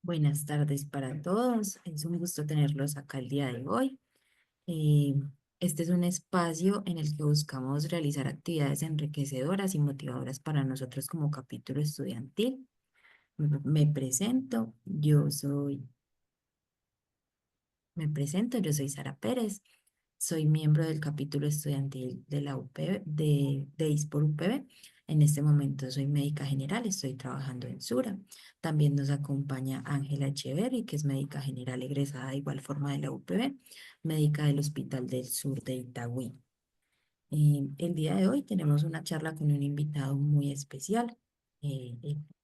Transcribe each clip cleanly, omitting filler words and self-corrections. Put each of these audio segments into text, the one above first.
Buenas tardes para todos. Es un gusto tenerlos acá el día de hoy. Eh, este es un espacio en el que buscamos realizar actividades enriquecedoras y motivadoras para nosotros como capítulo estudiantil. Me presento, yo soy Sara Pérez, soy miembro del capítulo estudiantil de la UPB, de ISPOR UPB. En este momento soy médica general, estoy trabajando en Sura. También nos acompaña Ángela Echeverry, que es médica general egresada de igual forma de la UPB, médica del Hospital del Sur de Itagüí. El día de hoy tenemos una charla con un invitado muy especial.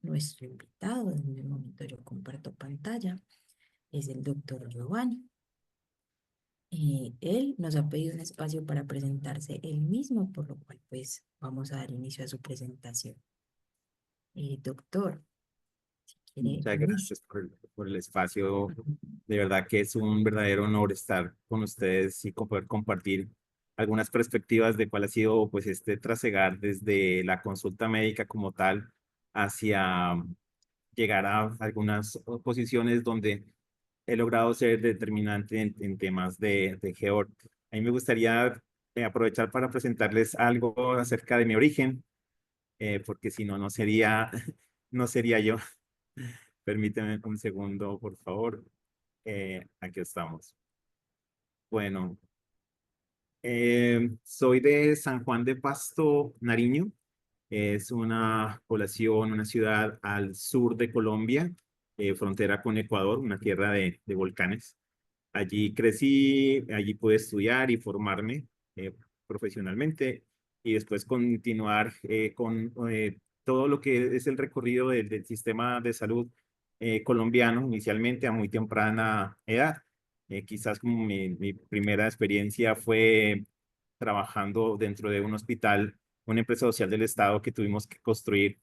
Nuestro invitado, en el momento yo comparto pantalla, es el doctor Giovanni. Él nos ha pedido un espacio para presentarse él mismo, por lo cual pues vamos a dar inicio a su presentación. Doctor, si quiere Muchas inicio. gracias por el espacio. De verdad que es un verdadero honor estar con ustedes y poder compartir algunas perspectivas de cuál ha sido pues este trasegar desde la consulta médica como tal hacia llegar a algunas posiciones donde he logrado ser determinante en temas de GEOR. A mí me gustaría aprovechar para presentarles algo acerca de mi origen, porque si no, no sería, no sería yo. Permíteme un segundo, por favor. Aquí estamos. Bueno, soy de San Juan de Pasto, Nariño. Es una población, una ciudad al sur de Colombia, frontera con Ecuador, una tierra de volcanes. Allí crecí, allí pude estudiar y formarme profesionalmente y después continuar con todo lo que es el recorrido del sistema de salud colombiano, inicialmente a muy temprana edad. Quizás como mi primera experiencia fue trabajando dentro de un hospital, una empresa social del Estado que tuvimos que construir,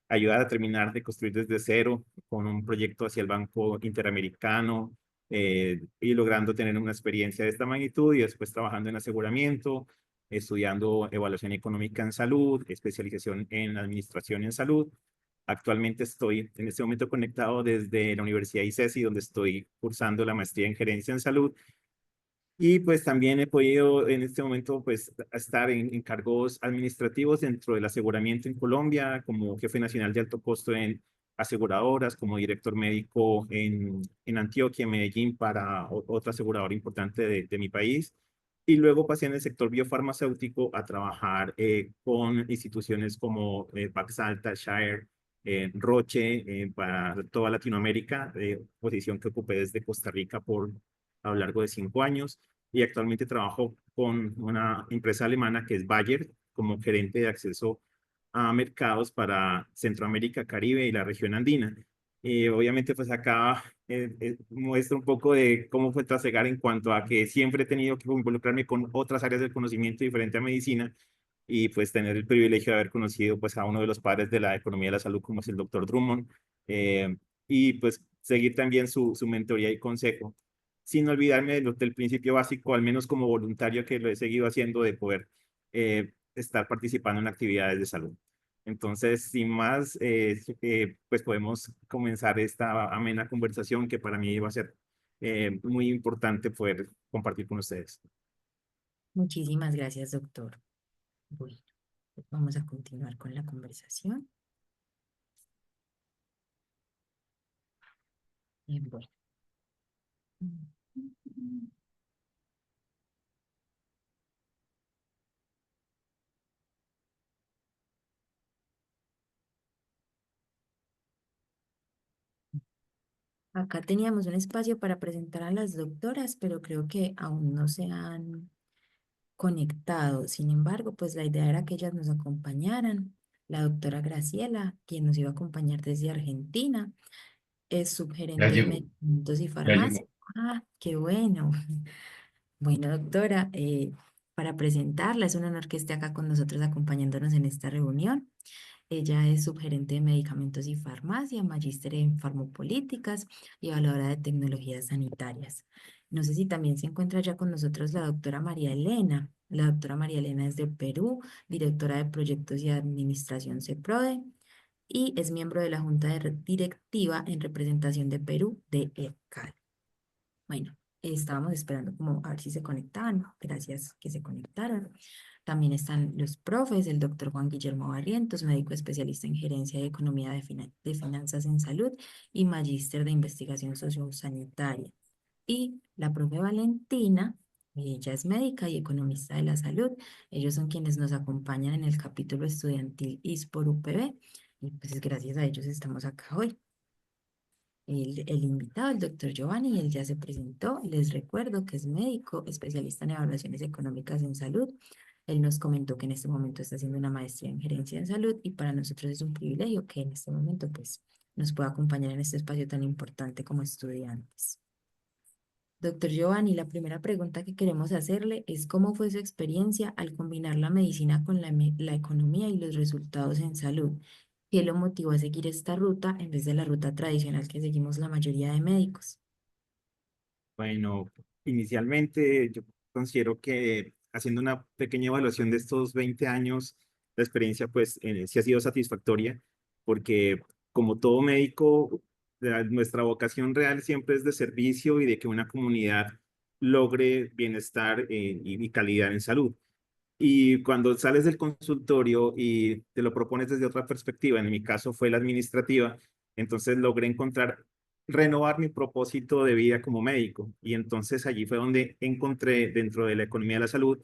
ayudar a terminar de construir desde cero con un proyecto hacia el Banco Interamericano, y logrando tener una experiencia de esta magnitud y después trabajando en aseguramiento, estudiando evaluación económica en salud, especialización en administración en salud. Actualmente estoy en este momento conectado desde la Universidad ICESI, donde estoy cursando la maestría en gerencia en salud. Y pues también he podido en este momento pues estar en cargos administrativos dentro del aseguramiento en Colombia, como jefe nacional de alto costo en aseguradoras, como director médico en Antioquia, en Medellín, para otra aseguradora importante de mi país. Y luego pasé en el sector biofarmacéutico a trabajar con instituciones como Baxalta, Shire, Roche, para toda Latinoamérica, posición que ocupé desde Costa Rica por a lo largo de 5 años y actualmente trabajo con una empresa alemana que es Bayer como gerente de acceso a mercados para Centroamérica, Caribe y la región andina. Obviamente, pues acá muestra un poco de cómo fue trasegar en cuanto a que siempre he tenido que involucrarme con otras áreas del conocimiento diferente a medicina y pues tener el privilegio de haber conocido pues a uno de los padres de la economía de la salud como es el doctor Drummond, y pues seguir también su mentoría y consejo sin olvidarme del principio básico, al menos como voluntario que lo he seguido haciendo, de poder estar participando en actividades de salud. Entonces, sin más, pues podemos comenzar esta amena conversación que para mí va a ser muy importante poder compartir con ustedes. Muchísimas gracias, doctor. Bueno, pues vamos a continuar con la conversación. Bueno. Acá teníamos un espacio para presentar a las doctoras, pero creo que aún no se han conectado. Sin embargo, pues la idea era que ellas nos acompañaran. La doctora Graciela, quien nos iba a acompañar desde Argentina, es Ya subgerente de llegó, medicamentos y ya farmacia. llegó. Ah, qué bueno. Bueno, doctora, para presentarla, es un honor que esté acá con nosotros acompañándonos en esta reunión. Ella es subgerente de medicamentos y farmacia, magíster en farmopolíticas y evaluadora de tecnologías sanitarias. No sé si también se encuentra ya con nosotros la doctora María Elena. La doctora María Elena es de Perú, directora de proyectos y administración CEPRODE. y es miembro de la Junta Directiva en representación de Perú de ECAL. Bueno, estábamos esperando como a ver si se conectaban. Gracias que se conectaron. También están los profes, el doctor Juan Guillermo Barrientos, médico especialista en gerencia y economía de finanzas en salud y magíster de investigación sociosanitaria. Y la profe Valentina, ella es médica y economista de la salud. Ellos son quienes nos acompañan en el capítulo estudiantil ISPOR UPB y pues gracias a ellos estamos acá hoy. El invitado, el doctor Giovanni, él ya se presentó. Les recuerdo que es médico, especialista en evaluaciones económicas en salud. Él nos comentó que en este momento está haciendo una maestría en gerencia en salud y para nosotros es un privilegio que en este momento pues nos pueda acompañar en este espacio tan importante como estudiantes. Doctor Giovanni, la primera pregunta que queremos hacerle es cómo fue su experiencia al combinar la medicina con la economía y los resultados en salud. ¿Qué lo motivó a seguir esta ruta en vez de la ruta tradicional que seguimos la mayoría de médicos? Bueno, inicialmente yo considero que haciendo una pequeña evaluación de estos 20 años, la experiencia pues sí ha sido satisfactoria porque como todo médico, nuestra vocación real siempre es de servicio y de que una comunidad logre bienestar y calidad en salud. Y cuando sales del consultorio y te lo propones desde otra perspectiva, en mi caso fue la administrativa, entonces logré encontrar, renovar mi propósito de vida como médico. Y entonces allí fue donde encontré dentro de la economía de la salud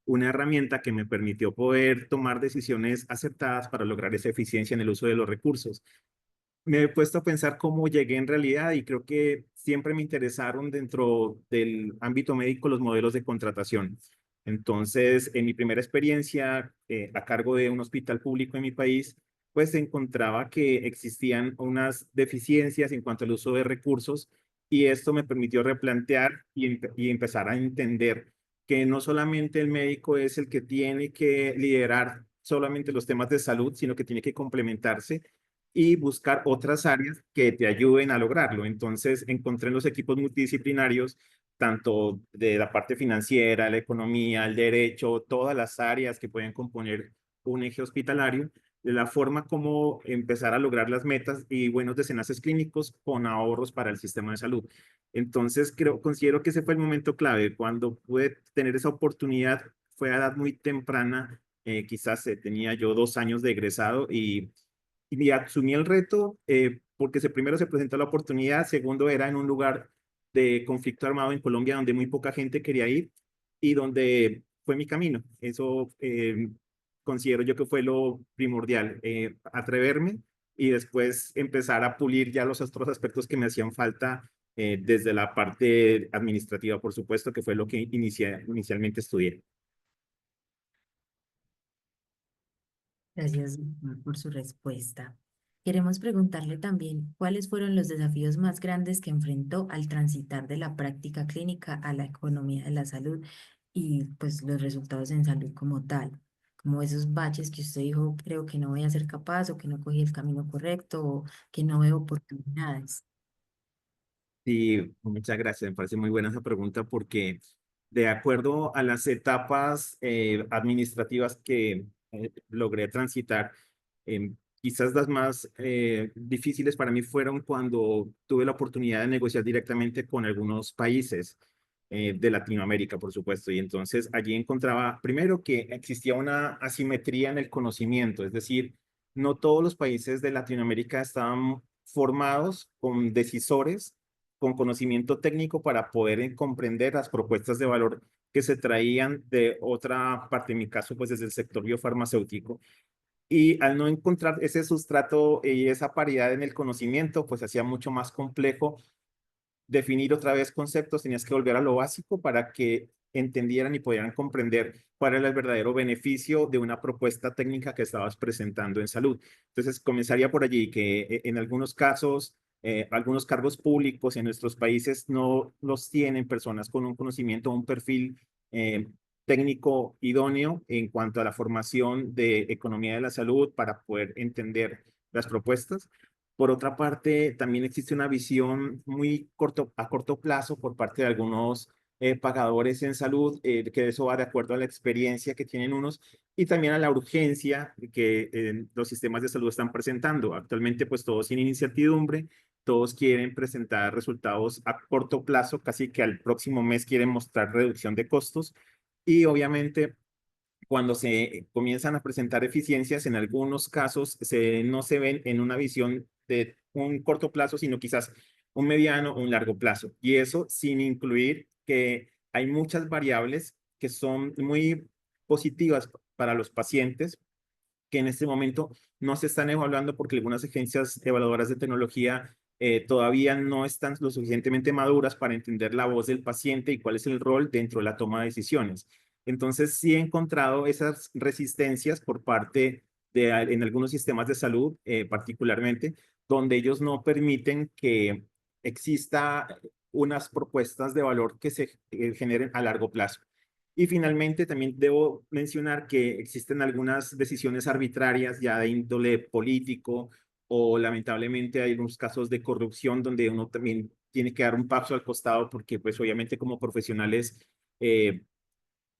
una herramienta que me permitió poder tomar decisiones acertadas para lograr esa eficiencia en el uso de los recursos. Me he puesto a pensar cómo llegué en realidad y creo que siempre me interesaron dentro del ámbito médico los modelos de contratación. Entonces, en mi primera experiencia a cargo de un hospital público en mi país, pues encontraba que existían unas deficiencias en cuanto al uso de recursos y esto me permitió replantear y empezar a entender que no solamente el médico es el que tiene que liderar solamente los temas de salud, sino que tiene que complementarse y buscar otras áreas que te ayuden a lograrlo. Entonces, encontré en los equipos multidisciplinarios, tanto de la parte financiera, la economía, el derecho, todas las áreas que pueden componer un eje hospitalario, de la forma como empezar a lograr las metas y buenos desenlaces clínicos con ahorros para el sistema de salud. Entonces, considero que ese fue el momento clave. Cuando pude tener esa oportunidad, fue a edad muy temprana, quizás tenía yo 2 años de egresado y asumí el reto porque primero se presentó la oportunidad, segundo era en un lugar de conflicto armado en Colombia donde muy poca gente quería ir y donde fue mi camino. Eso considero yo que fue lo primordial, atreverme y después empezar a pulir ya los otros aspectos que me hacían falta desde la parte administrativa, por supuesto, que fue lo que inicialmente estudié. Gracias, doctor, por su respuesta. Queremos preguntarle también cuáles fueron los desafíos más grandes que enfrentó al transitar de la práctica clínica a la economía de la salud y pues los resultados en salud como tal, como esos baches que usted dijo, creo que no voy a ser capaz o que no cogí el camino correcto o que no veo oportunidades. Sí, muchas gracias. Me parece muy buena esa pregunta porque de acuerdo a las etapas administrativas que logré transitar, quizás las más difíciles para mí fueron cuando tuve la oportunidad de negociar directamente con algunos países de Latinoamérica, por supuesto. Y entonces allí encontraba, primero, que existía una asimetría en el conocimiento, es decir, no todos los países de Latinoamérica estaban formados con decisores con conocimiento técnico para poder comprender las propuestas de valor que se traían de otra parte, en mi caso, pues desde el sector biofarmacéutico. Y al no encontrar ese sustrato y esa paridad en el conocimiento, pues hacía mucho más complejo definir otra vez conceptos, tenías que volver a lo básico para que entendieran y pudieran comprender cuál era el verdadero beneficio de una propuesta técnica que estabas presentando en salud. Entonces, comenzaría por allí, que en algunos casos, algunos cargos públicos en nuestros países no los tienen personas con un conocimiento, un perfil técnico idóneo en cuanto a la formación de economía de la salud para poder entender las propuestas. Por otra parte, también existe una visión muy a corto plazo por parte de algunos pagadores en salud, que eso va de acuerdo a la experiencia que tienen unos y también a la urgencia que los sistemas de salud están presentando. Actualmente, pues todos tienen incertidumbre, todos quieren presentar resultados a corto plazo, casi que al próximo mes quieren mostrar reducción de costos y obviamente cuando se comienzan a presentar eficiencias, en algunos casos no se ven en una visión de un corto plazo, sino quizás un mediano o un largo plazo. Y eso sin incluir que hay muchas variables que son muy positivas para los pacientes, que en este momento no se están evaluando porque algunas agencias evaluadoras de tecnología todavía no están lo suficientemente maduras para entender la voz del paciente y cuál es el rol dentro de la toma de decisiones. Entonces, sí he encontrado esas resistencias por parte en algunos sistemas de salud, particularmente, donde ellos no permiten que exista unas propuestas de valor que se generen a largo plazo. Y finalmente, también debo mencionar que existen algunas decisiones arbitrarias ya de índole político o lamentablemente hay algunos casos de corrupción donde uno también tiene que dar un paso al costado porque pues obviamente como profesionales eh,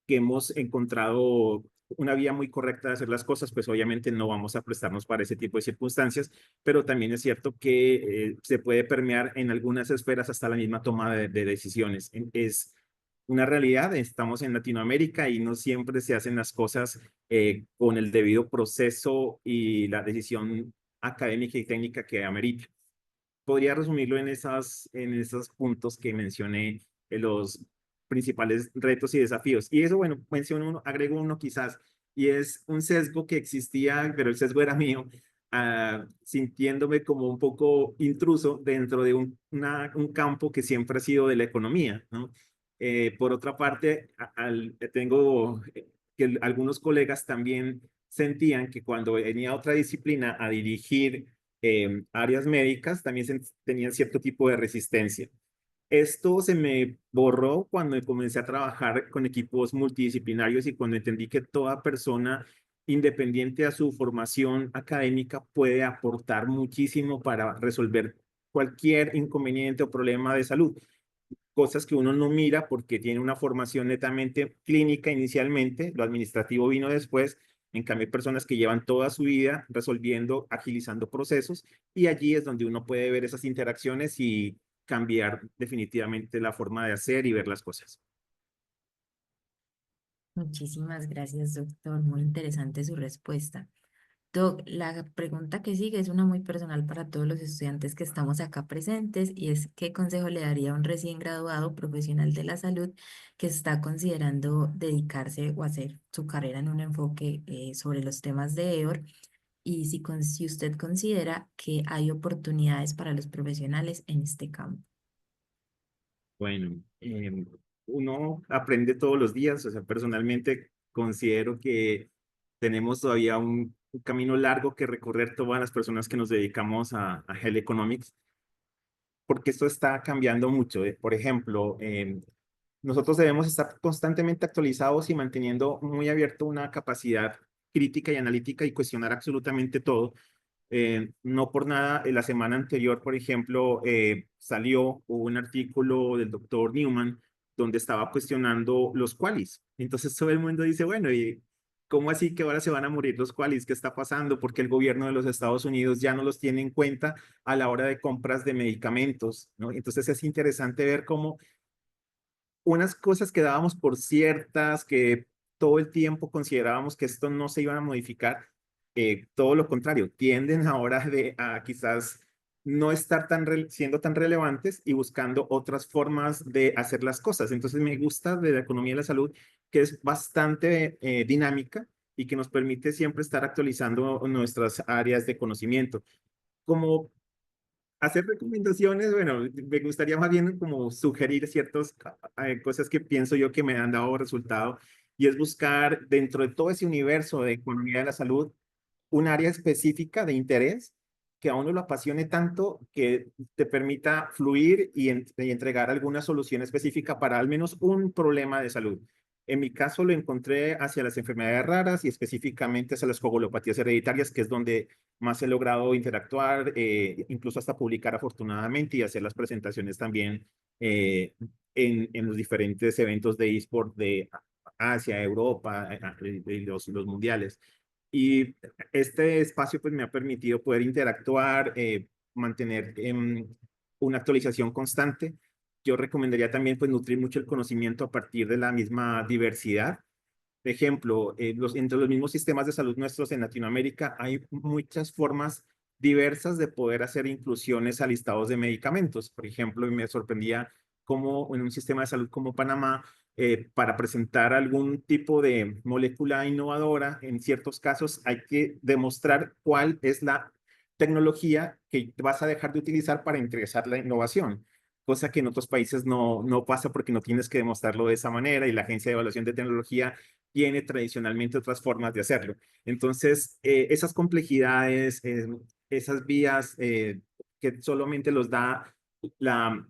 que hemos encontrado una vía muy correcta de hacer las cosas, pues obviamente no vamos a prestarnos para ese tipo de circunstancias, pero también es cierto que se puede permear en algunas esferas hasta la misma toma de decisiones. Es una realidad, estamos en Latinoamérica y no siempre se hacen las cosas con el debido proceso y la decisión académica y técnica que amerita. Podría resumirlo en esos puntos que mencioné, los principales retos y desafíos. Y eso, bueno, menciono uno, agrego uno quizás, y es un sesgo que existía, pero el sesgo era mío, sintiéndome como un poco intruso dentro de un campo que siempre ha sido de la economía, ¿no? Por otra parte, tengo que algunos colegas también sentían que cuando venía otra disciplina a dirigir áreas médicas, también tenían cierto tipo de resistencia. Esto se me borró cuando comencé a trabajar con equipos multidisciplinarios y cuando entendí que toda persona, independiente a su formación académica, puede aportar muchísimo para resolver cualquier inconveniente o problema de salud. Cosas que uno no mira porque tiene una formación netamente clínica inicialmente, lo administrativo vino después, en cambio hay personas que llevan toda su vida resolviendo, agilizando procesos y allí es donde uno puede ver esas interacciones y cambiar definitivamente la forma de hacer y ver las cosas. Muchísimas gracias, doctor. Muy interesante su respuesta. Doc, la pregunta que sigue es una muy personal para todos los estudiantes que estamos acá presentes y es ¿qué consejo le daría a un recién graduado profesional de la salud que está considerando dedicarse o hacer su carrera en un enfoque sobre los temas de EOR? Y si usted considera que hay oportunidades para los profesionales en este campo. Bueno, uno aprende todos los días, o sea, personalmente considero que tenemos todavía un camino largo que recorrer todas las personas que nos dedicamos a Health Economics, porque esto está cambiando mucho. Por ejemplo, nosotros debemos estar constantemente actualizados y manteniendo muy abierto una capacidad crítica y analítica y cuestionar absolutamente todo. No por nada, la semana anterior, por ejemplo, salió un artículo del doctor Newman donde estaba cuestionando los qualis. Entonces todo el mundo dice, bueno, ¿y cómo así que ahora se van a morir los qualis? ¿Qué está pasando? Porque el gobierno de los Estados Unidos ya no los tiene en cuenta a la hora de compras de medicamentos, ¿no? Entonces es interesante ver cómo unas cosas que dábamos por ciertas, que todo el tiempo considerábamos que esto no se iban a modificar, todo lo contrario, tienden ahora a quizás no estar siendo tan relevantes y buscando otras formas de hacer las cosas. Entonces me gusta de la economía de la salud, que es bastante dinámica y que nos permite siempre estar actualizando nuestras áreas de conocimiento. Como hacer recomendaciones, bueno, me gustaría más bien como sugerir ciertas cosas que pienso yo que me han dado resultado y es buscar dentro de todo ese universo de economía de la salud un área específica de interés que a uno lo apasione tanto que te permita fluir y entregar alguna solución específica para al menos un problema de salud. En mi caso lo encontré hacia las enfermedades raras y específicamente hacia las coagulopatías hereditarias, que es donde más he logrado interactuar, incluso hasta publicar afortunadamente y hacer las presentaciones también en los diferentes eventos de eSport de Asia, Europa, y los mundiales. Y este espacio pues me ha permitido poder interactuar, mantener una actualización constante. Yo recomendaría también pues nutrir mucho el conocimiento a partir de la misma diversidad. Por ejemplo, entre los mismos sistemas de salud nuestros en Latinoamérica hay muchas formas diversas de poder hacer inclusiones a listados de medicamentos. Por ejemplo, me sorprendía cómo en un sistema de salud como Panamá, para presentar algún tipo de molécula innovadora, en ciertos casos hay que demostrar cuál es la tecnología que vas a dejar de utilizar para ingresar la innovación, cosa que en otros países no pasa porque no tienes que demostrarlo de esa manera y la Agencia de Evaluación de Tecnología tiene tradicionalmente otras formas de hacerlo. Entonces, esas complejidades, esas vías que solamente los da la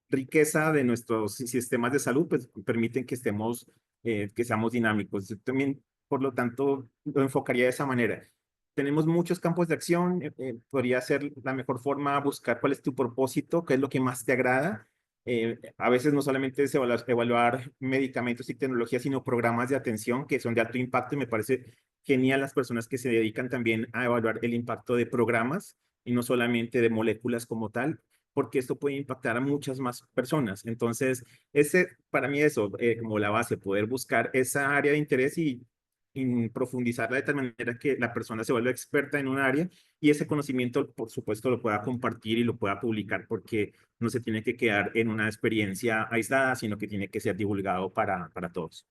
riqueza de nuestros sistemas de salud, pues permiten que estemos, que seamos dinámicos. Yo también, por lo tanto, lo enfocaría de esa manera. Tenemos muchos campos de acción, podría ser la mejor forma buscar cuál es tu propósito, qué es lo que más te agrada. A veces no solamente es evaluar medicamentos y tecnologías, sino programas de atención que son de alto impacto y me parece genial las personas que se dedican también a evaluar el impacto de programas y no solamente de moléculas como tal, porque esto puede impactar a muchas más personas. Entonces, ese para mí eso, como la base, poder buscar esa área de interés y profundizarla de tal manera que la persona se vuelva experta en un área y ese conocimiento, por supuesto, lo pueda compartir y lo pueda publicar porque no se tiene que quedar en una experiencia aislada, sino que tiene que ser divulgado para todos.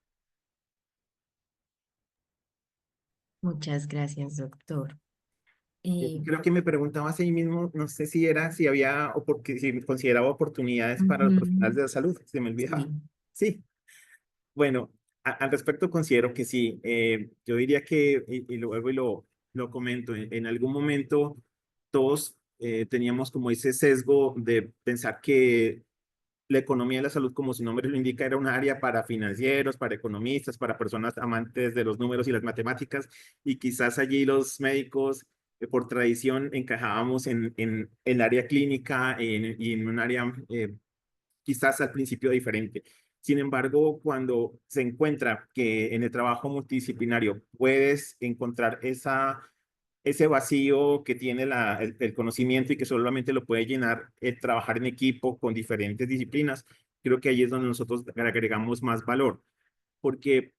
Muchas gracias, doctor. Eh, Creo que me preguntabas ahí mismo, no sé si era, si había, o porque si consideraba oportunidades para los profesionales ujú, de la salud, se me sí. olvidaba. Sí, bueno, al respecto considero que sí. Yo diría que, y luego lo comento, en algún momento todos teníamos como ese sesgo de pensar que la economía de la salud, como su nombre lo indica, era un área para financieros, para economistas, para personas amantes de los números y las matemáticas, y quizás allí los médicos, por tradición, encajábamos en el área clínica y en un área quizás al principio diferente. Sin embargo, cuando se encuentra que en el trabajo multidisciplinario puedes encontrar ese vacío que tiene el conocimiento y que solamente lo puede llenar el trabajar en equipo con diferentes disciplinas, creo que ahí es donde nosotros agregamos más valor, porque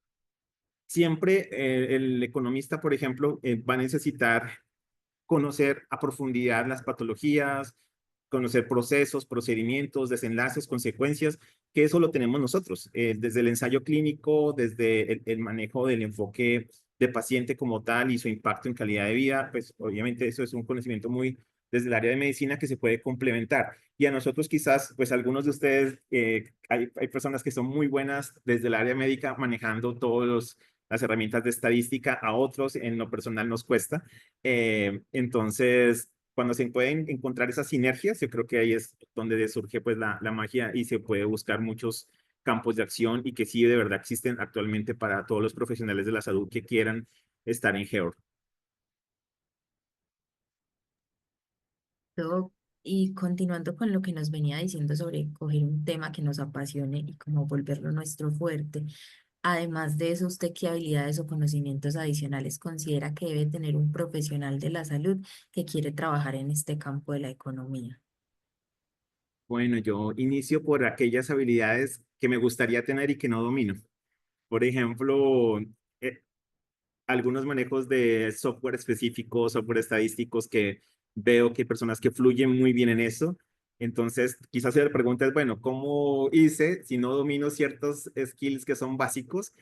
siempre el economista, por ejemplo, va a necesitar conocer a profundidad las patologías, conocer procesos, procedimientos, desenlaces, consecuencias, que eso lo tenemos nosotros, desde el ensayo clínico, desde el manejo del enfoque de paciente como tal y su impacto en calidad de vida, pues obviamente eso es un conocimiento muy desde el área de medicina que se puede complementar. Y a nosotros quizás, pues algunos de ustedes, hay personas que son muy buenas desde el área médica manejando todas las herramientas de estadística, a otros en lo personal nos cuesta. Entonces, cuando se pueden encontrar esas sinergias, yo creo que ahí es donde surge pues la magia y se puede buscar muchos campos de acción y que sí de verdad existen actualmente para todos los profesionales de la salud que quieran estar en GEOR. Doc, y continuando con lo que nos venía diciendo sobre coger un tema que nos apasione y como volverlo nuestro fuerte, además de eso, ¿usted qué habilidades o conocimientos adicionales considera que debe tener un profesional de la salud que quiere trabajar en este campo de la economía? Bueno, yo inicio por aquellas habilidades que me gustaría tener y que no domino. Por ejemplo, eh, algunos manejos de software específicos, software estadísticos que veo que hay personas que fluyen muy bien en eso. Entonces, quizás la pregunta es, bueno, ¿cómo hice si no domino ciertos skills que son básicos?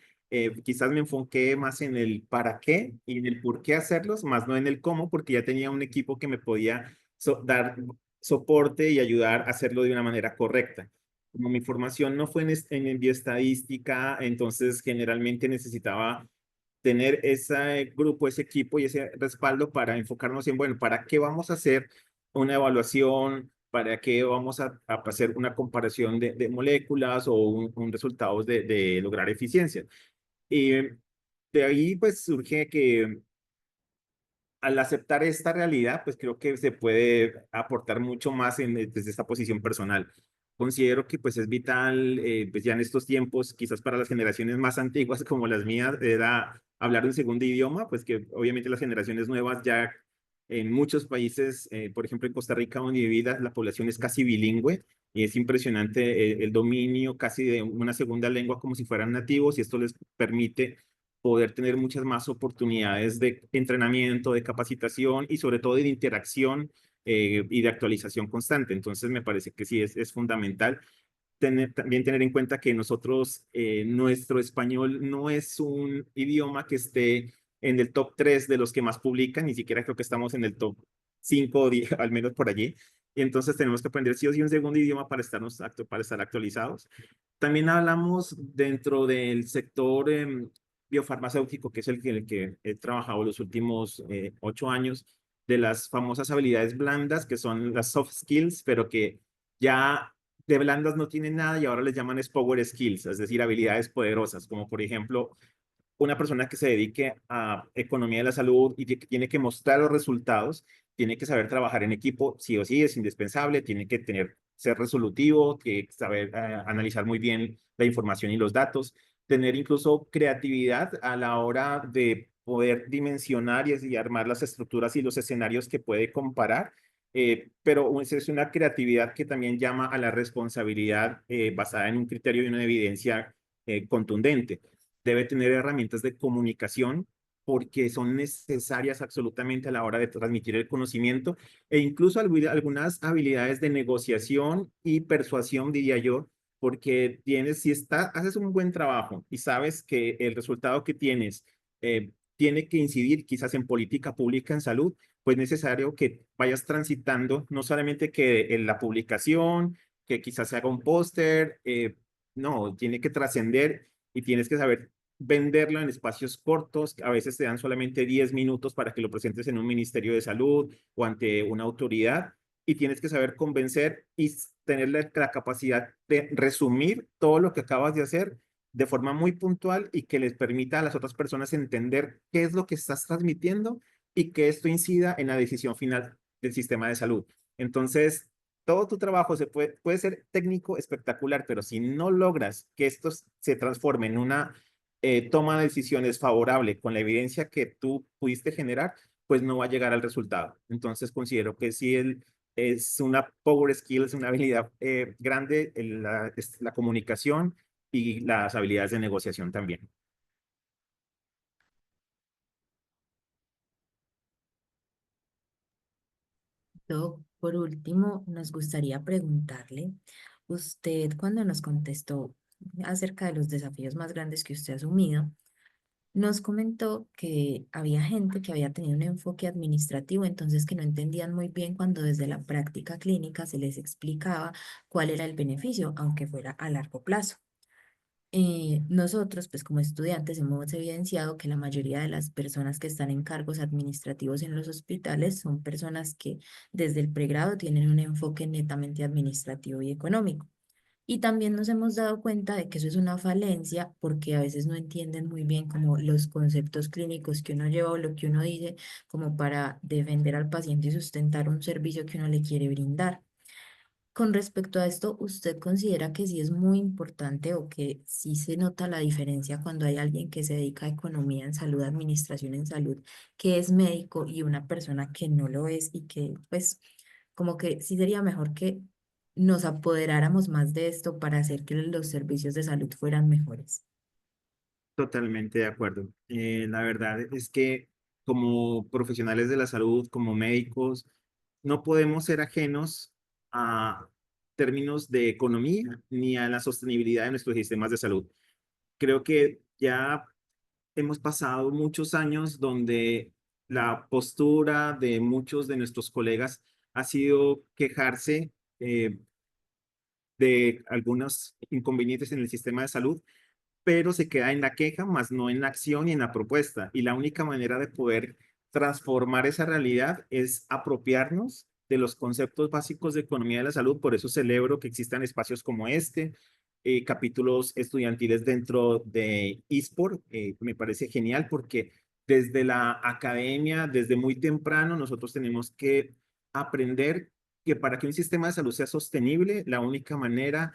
Quizás me enfoqué más en el para qué y en el por qué hacerlos, más no en el cómo, porque ya tenía un equipo que me podía dar soporte y ayudar a hacerlo de una manera correcta. Como mi formación no fue en bioestadística, entonces generalmente necesitaba tener ese grupo, ese equipo y ese respaldo para enfocarnos en, bueno, ¿para qué vamos a hacer una evaluación? ¿Para qué vamos a hacer una comparación de moléculas o un resultados de lograr eficiencia? Y de ahí pues surge que al aceptar esta realidad, pues creo que se puede aportar mucho más desde esta posición personal. Considero que pues es vital, pues ya en estos tiempos, quizás para las generaciones más antiguas como las mías, era hablar un segundo idioma, pues que obviamente las generaciones nuevas ya en muchos países, por ejemplo en Costa Rica donde viví, la población es casi bilingüe y es impresionante el dominio casi de una segunda lengua como si fueran nativos y esto les permite poder tener muchas más oportunidades de entrenamiento, de capacitación y sobre todo de interacción y de actualización constante. Entonces, me parece que sí es fundamental también tener en cuenta que nosotros, nuestro español no es un idioma que esté en el top 3 de los que más publican, ni siquiera creo que estamos en el top 5 o 10, al menos por allí. Y entonces tenemos que aprender sí o sí un segundo idioma para, para estar actualizados. También hablamos dentro del sector biofarmacéutico, que es el que he trabajado los últimos 8 años, de las famosas habilidades blandas, que son las soft skills, pero que ya de blandas no tienen nada y ahora les llaman es power skills, es decir, habilidades poderosas, como por ejemplo una persona que se dedique a economía de la salud y que tiene que mostrar los resultados, tiene que saber trabajar en equipo, sí o sí, es indispensable, tiene que ser resolutivo, que saber analizar muy bien la información y los datos, tener incluso creatividad a la hora de poder dimensionar y armar las estructuras y los escenarios que puede comparar. Pero es una creatividad que también llama a la responsabilidad basada en un criterio y una evidencia contundente. Debe tener herramientas de comunicación porque son necesarias absolutamente a la hora de transmitir el conocimiento e incluso algunas habilidades de negociación y persuasión, diría yo, porque haces un buen trabajo y sabes que el resultado que tienes tiene que incidir quizás en política pública en salud, pues es necesario que vayas transitando, no solamente que en la publicación, que quizás se haga un póster, no, tiene que trascender y tienes que saber venderlo en espacios cortos, a veces te dan solamente 10 minutos para que lo presentes en un ministerio de salud o ante una autoridad y tienes que saber convencer y tener la capacidad de resumir todo lo que acabas de hacer de forma muy puntual y que les permita a las otras personas entender qué es lo que estás transmitiendo y que esto incida en la decisión final del sistema de salud. Entonces, todo tu trabajo puede ser técnico espectacular, pero si no logras que esto se transforme en una toma de decisiones favorable con la evidencia que tú pudiste generar, pues no va a llegar al resultado. Entonces considero que sí es una power skill, es una habilidad grande es la comunicación y las habilidades de negociación también. Doc, por último, nos gustaría preguntarle, usted cuando nos contestó acerca de los desafíos más grandes que usted ha asumido, nos comentó que había gente que había tenido un enfoque administrativo, entonces que no entendían muy bien cuando desde la práctica clínica se les explicaba cuál era el beneficio, aunque fuera a largo plazo. Nosotros, pues como estudiantes, hemos evidenciado que la mayoría de las personas que están en cargos administrativos en los hospitales son personas que desde el pregrado tienen un enfoque netamente administrativo y económico. Y también nos hemos dado cuenta de que eso es una falencia porque a veces no entienden muy bien como los conceptos clínicos que uno lleva o lo que uno dice como para defender al paciente y sustentar un servicio que uno le quiere brindar. Con respecto a esto, ¿usted considera que sí es muy importante o que sí se nota la diferencia cuando hay alguien que se dedica a economía en salud, administración en salud, que es médico y una persona que no lo es y que pues como que sí sería mejor que nos apoderáramos más de esto para hacer que los servicios de salud fueran mejores? Totalmente de acuerdo. La verdad es que como profesionales de la salud, como médicos, no podemos ser ajenos a términos de economía ni a la sostenibilidad de nuestros sistemas de salud. Creo que ya hemos pasado muchos años donde la postura de muchos de nuestros colegas ha sido quejarse de algunos inconvenientes en el sistema de salud, pero se queda en la queja, más no en la acción y en la propuesta. Y la única manera de poder transformar esa realidad es apropiarnos de los conceptos básicos de economía de la salud. Por eso celebro que existan espacios como este, capítulos estudiantiles dentro de eSport. Me parece genial porque desde la academia, desde muy temprano, nosotros tenemos que aprender que para que un sistema de salud sea sostenible, la única manera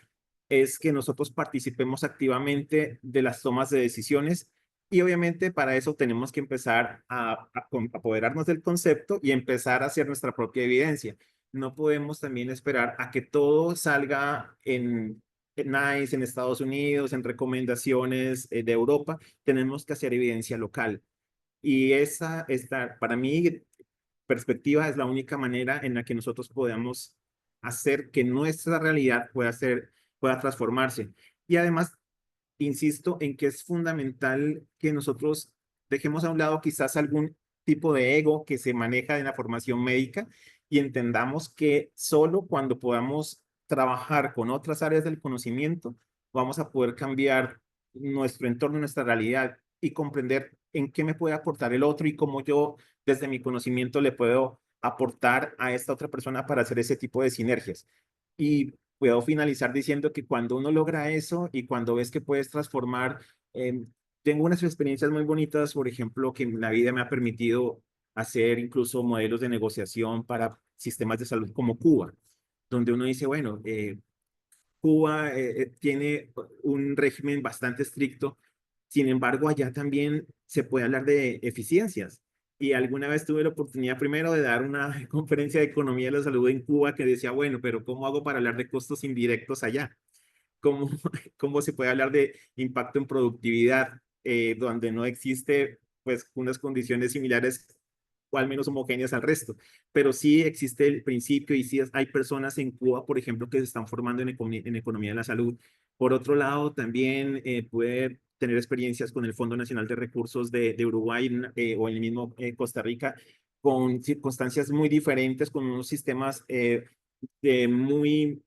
es que nosotros participemos activamente de las tomas de decisiones y obviamente para eso tenemos que empezar a apoderarnos del concepto y empezar a hacer nuestra propia evidencia. No podemos también esperar a que todo salga en NICE, en Estados Unidos, en recomendaciones de Europa. Tenemos que hacer evidencia local. Y para mí, perspectiva es la única manera en la que nosotros podamos hacer que nuestra realidad pueda transformarse. Y además, insisto en que es fundamental que nosotros dejemos a un lado quizás algún tipo de ego que se maneja en la formación médica y entendamos que solo cuando podamos trabajar con otras áreas del conocimiento vamos a poder cambiar nuestro entorno, nuestra realidad y comprender en qué me puede aportar el otro y cómo yo desde mi conocimiento le puedo aportar a esta otra persona para hacer ese tipo de sinergias. Y puedo finalizar diciendo que cuando uno logra eso y cuando ves que puedes transformar, tengo unas experiencias muy bonitas, por ejemplo, que en la vida me ha permitido hacer incluso modelos de negociación para sistemas de salud como Cuba, donde uno dice, bueno, Cuba tiene un régimen bastante estricto, sin embargo, allá también se puede hablar de eficiencias. Y alguna vez tuve la oportunidad primero de dar una conferencia de economía de la salud en Cuba que decía, bueno, pero ¿cómo hago para hablar de costos indirectos allá? ¿Cómo, cómo se puede hablar de impacto en productividad donde no existe pues unas condiciones similares o al menos homogéneas al resto? Pero sí existe el principio y sí hay personas en Cuba, por ejemplo, que se están formando en economía de la salud. Por otro lado, también puede tener experiencias con el Fondo Nacional de Recursos de Uruguay o en el mismo Costa Rica, con circunstancias muy diferentes, con unos sistemas de muy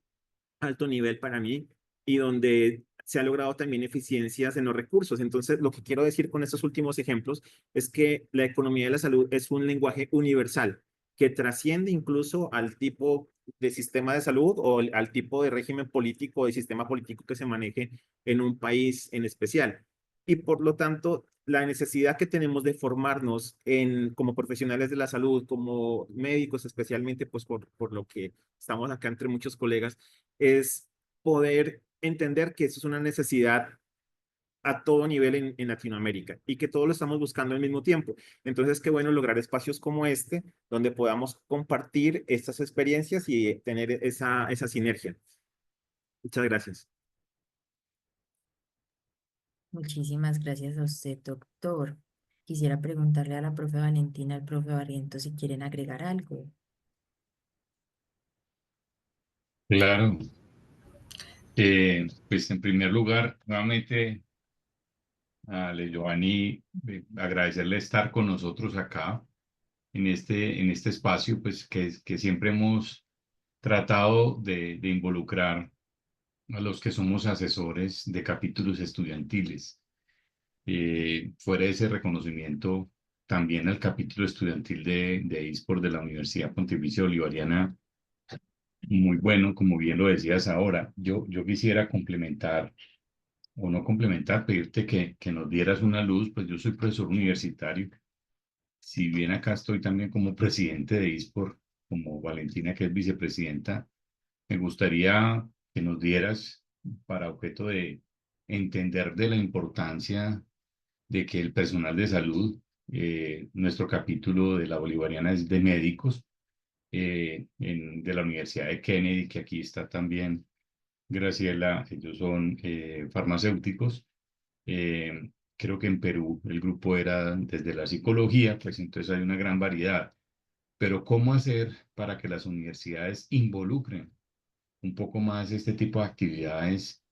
alto nivel para mí y donde se ha logrado también eficiencias en los recursos. Entonces, lo que quiero decir con estos últimos ejemplos es que la economía de la salud es un lenguaje universal que trasciende incluso al tipo de sistema de salud o al tipo de régimen político o de sistema político que se maneje en un país en especial. Y por lo tanto, la necesidad que tenemos de formarnos como profesionales de la salud, como médicos especialmente, pues por lo que estamos acá entre muchos colegas, es poder entender que eso es una necesidad a todo nivel en Latinoamérica y que todos lo estamos buscando al mismo tiempo. Entonces, qué bueno lograr espacios como este, donde podamos compartir estas experiencias y tener esa sinergia. Muchas gracias. Muchísimas gracias a usted, doctor. Quisiera preguntarle a la profe Valentina, al profe Barriento, si quieren agregar algo. Claro, pues en primer lugar, nuevamente a Le Giovanni, agradecerle estar con nosotros acá en este espacio, pues que siempre hemos tratado de involucrar a los que somos asesores de capítulos estudiantiles. Fuera de ese reconocimiento, también al capítulo estudiantil de eSport de la Universidad Pontificia Bolivariana, muy bueno, como bien lo decías ahora. Yo quisiera complementar o no complementar, pedirte que nos dieras una luz, pues yo soy profesor universitario, si bien acá estoy también como presidente de ISPOR, como Valentina que es vicepresidenta, me gustaría que nos dieras para objeto de entender de la importancia de que el personal de salud, nuestro capítulo de la Bolivariana es de médicos, de la Universidad de Kennedy, que aquí está también Graciela, ellos son farmacéuticos. Creo que en Perú el grupo era desde la psicología, pues entonces hay una gran variedad. Pero ¿cómo hacer para que las universidades involucren un poco más este tipo de actividades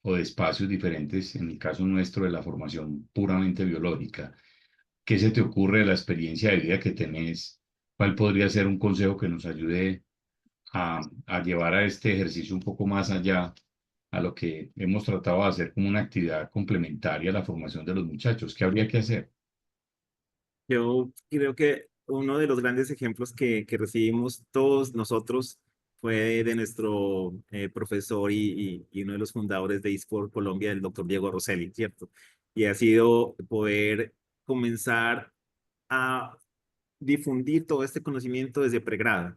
o de espacios diferentes, en el caso nuestro de la formación puramente biológica? ¿Qué se te ocurre de la experiencia de vida que tenés? ¿Cuál podría ser un consejo que nos ayude a llevar a este ejercicio un poco más allá a lo que hemos tratado de hacer como una actividad complementaria a la formación de los muchachos? ¿Qué habría que hacer? Yo creo que uno de los grandes ejemplos que recibimos todos nosotros fue de nuestro profesor y uno de los fundadores de eSport Colombia, el doctor Diego Rosselli, ¿cierto? Y ha sido poder comenzar a difundir todo este conocimiento desde pregrado.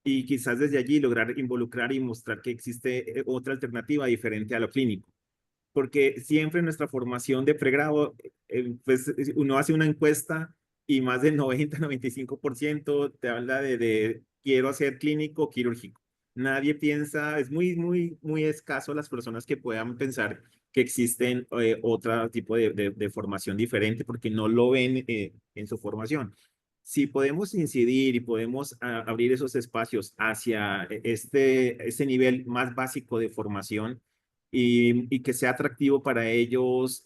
y quizás desde allí lograr involucrar y mostrar que existe otra alternativa diferente a lo clínico. Porque siempre en nuestra formación de pregrado, pues uno hace una encuesta y más del 90-95% te habla de quiero hacer clínico o quirúrgico. Nadie piensa, es muy escaso las personas que puedan pensar que existen otro tipo de formación diferente porque no lo ven en su formación. Si podemos incidir y podemos abrir esos espacios hacia este nivel más básico de formación y que sea atractivo para ellos,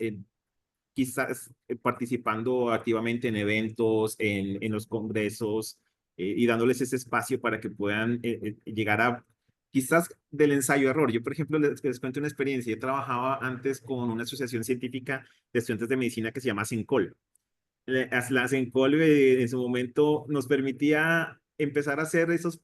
quizás participando activamente en eventos, en los congresos y dándoles ese espacio para que puedan llegar a quizás del ensayo-error. Yo, por ejemplo, les cuento una experiencia. Yo trabajaba antes con una asociación científica de estudiantes de medicina que se llama CENCOL. La CENCOL en su momento nos permitía empezar a hacer esas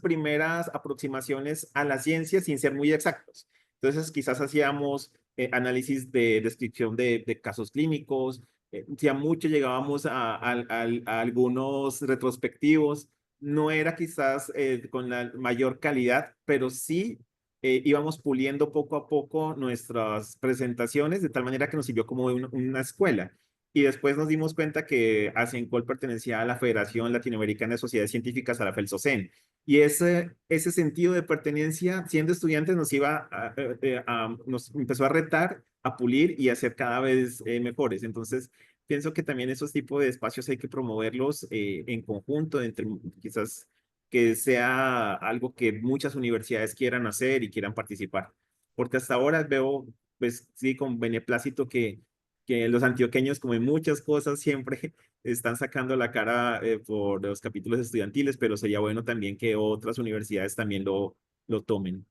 primeras aproximaciones a la ciencia sin ser muy exactos. Entonces, quizás hacíamos análisis de descripción de casos clínicos, si a mucho llegábamos a algunos retrospectivos, no era quizás con la mayor calidad, pero sí íbamos puliendo poco a poco nuestras presentaciones de tal manera que nos sirvió como una escuela. Y después nos dimos cuenta que ACENCOL pertenecía a la Federación Latinoamericana de Sociedades Científicas, a la FELSOCEN, y ese sentido de pertenencia, siendo estudiantes, nos empezó a retar, a pulir y a ser cada vez mejores. Entonces, pienso que también esos tipos de espacios hay que promoverlos en conjunto, quizás que sea algo que muchas universidades quieran hacer y quieran participar. Porque hasta ahora veo, pues sí, con beneplácito que los antioqueños, como en muchas cosas, siempre están sacando la cara por los capítulos estudiantiles, pero sería bueno también que otras universidades también lo tomen.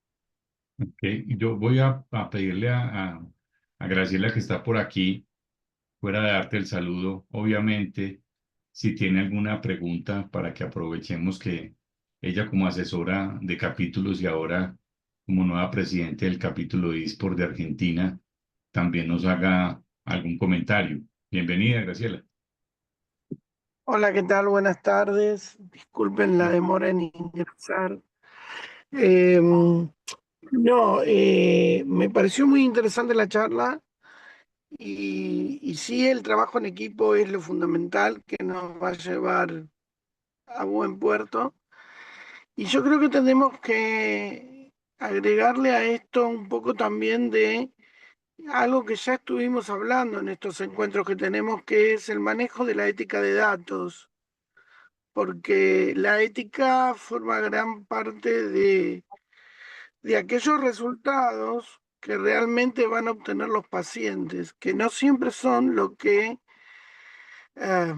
Ok, yo voy a pedirle a Graciela que está por aquí, fuera de darte el saludo, obviamente, si tiene alguna pregunta para que aprovechemos que ella como asesora de capítulos y ahora como nueva presidente del capítulo de eSport de Argentina, también nos haga algún comentario. Bienvenida, Graciela. Hola, ¿qué tal? Buenas tardes. Disculpen la demora en ingresar. Eh, Me pareció muy interesante la charla y sí, el trabajo en equipo es lo fundamental que nos va a llevar a buen puerto. Y yo creo que tenemos que agregarle a esto un poco también de algo que ya estuvimos hablando en estos encuentros que tenemos, que es el manejo de la ética de datos, porque la ética forma gran parte de aquellos resultados que realmente van a obtener los pacientes, que no siempre son lo que eh,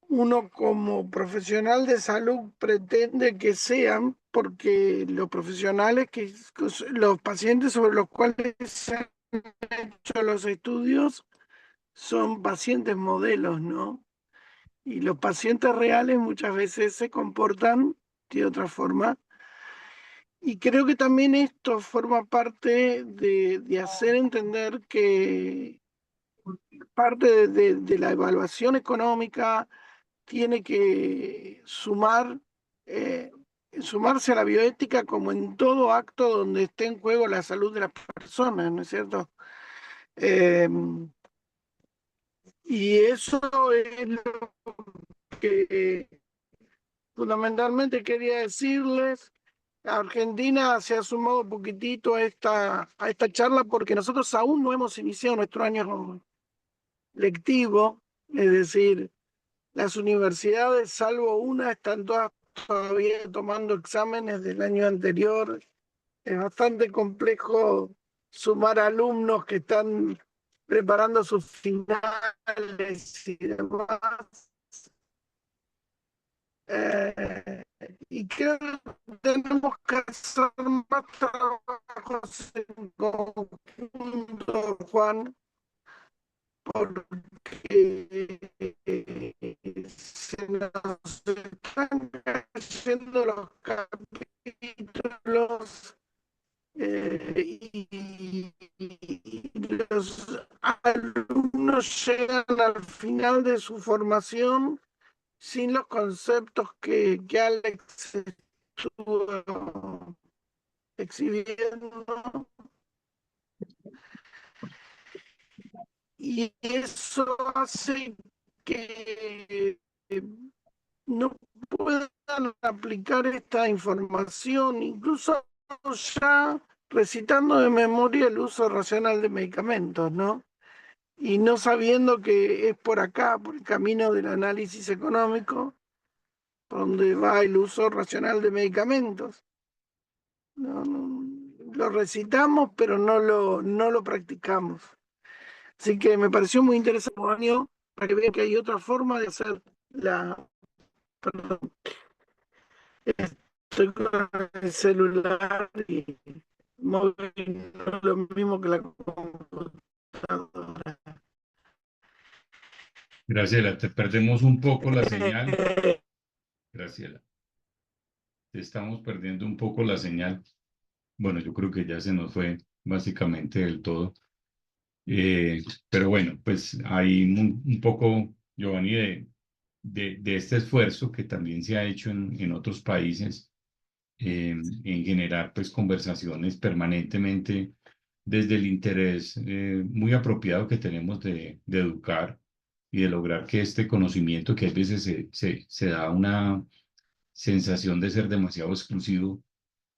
uno como profesional de salud pretende que sean, porque los profesionales, los pacientes sobre los cuales se han hecho los estudios son pacientes modelos, ¿no? Y los pacientes reales muchas veces se comportan de otra forma. Y creo que también esto forma parte de hacer entender que parte de la evaluación económica tiene que sumarse a la bioética como en todo acto donde esté en juego la salud de las personas, ¿no es cierto? Eh, y eso es lo que fundamentalmente quería decirles. Argentina se ha sumado un poquitito a esta charla porque nosotros aún no hemos iniciado nuestro año lectivo, es decir, las universidades, salvo una, están todas todavía tomando exámenes del año anterior. Es bastante complejo sumar alumnos que están preparando sus finales y demás. Y creo que tenemos que hacer más trabajos en conjunto, Juan, porque se nos están cayendo los capítulos y los alumnos llegan al final de su formación sin los conceptos que Alex estuvo exhibiendo, y eso hace que no puedan aplicar esta información, incluso ya recitando de memoria el uso racional de medicamentos, ¿no? Y no sabiendo que es por acá, por el camino del análisis económico, por donde va el uso racional de medicamentos. Lo recitamos, pero no lo practicamos. Así que me pareció muy interesante, año, para que vean que hay otra forma de hacer la... Perdón, estoy con el celular y móvil, no es lo mismo que la computadora. Graciela, te perdemos un poco la señal. Graciela, te estamos perdiendo un poco la señal. Bueno, yo creo que ya se nos fue básicamente del todo. Pero bueno, pues hay un poco, Giovanni, de este esfuerzo que también se ha hecho en otros países en generar pues conversaciones permanentemente desde el interés muy apropiado que tenemos de educar y de lograr que este conocimiento que a veces se da una sensación de ser demasiado exclusivo,